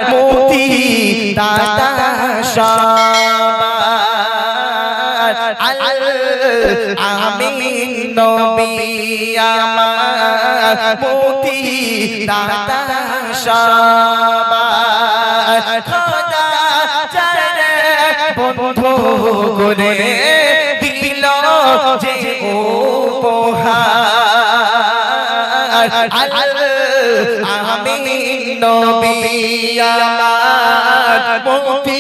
মুক্তি দাতা সবার আমিন নবী আমার মুক্তি দাতা সবার খোদা যারে বন্ধু করে দিল যে উপহার আমিন নবী আমার মুক্তি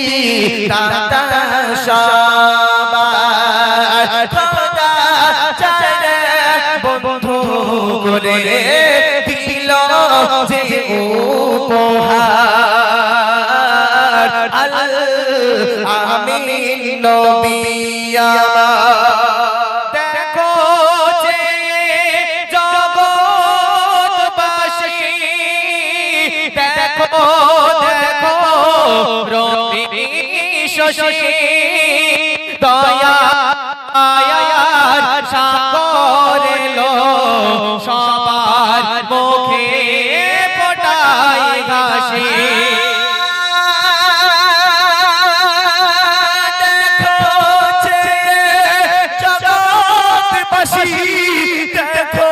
দাতা সবার খোদা যারে বন্ধু করে দিল যে উপহার আমিন নবী আমার দেখো যে জগৎবাসী দেখো দেখো রবি শশী দয়া আয়ার সাগর এলো সবার মুখে ফোটাই হাসি দেখো যে জগৎবাসী দেখো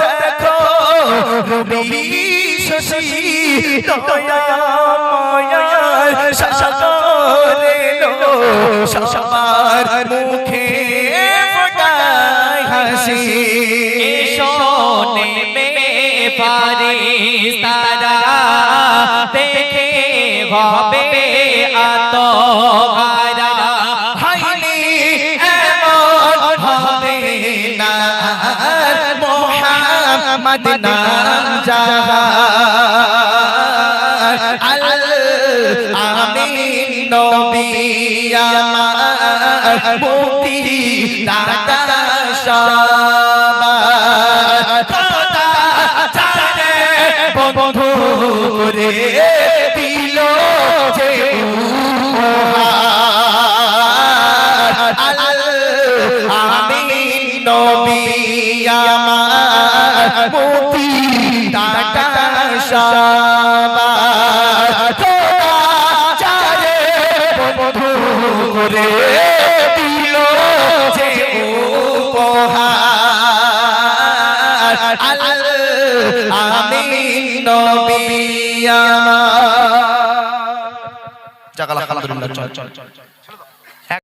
দেখো রবি শশী দয়া মায়ার সাগর এলো সবার মুখে ফোটাই হাসি শোনে মে ফারিস্তারা দেখে হবে আতহারা হাইনি এমন হবে না মুহাম্মদ নাম জাহার আমিন নবী আমার মুক্তি দাতা সবার খোদা যারে বন্ধু করে দিল যে উপহার আমিন নবী আমার মুক্তি দাতা সবার খোদা যারে বন্ধু করে দিল যে উপহার আমিন নবী আমার। যাক আলহামদুলিল্লাহ। চল চল চল।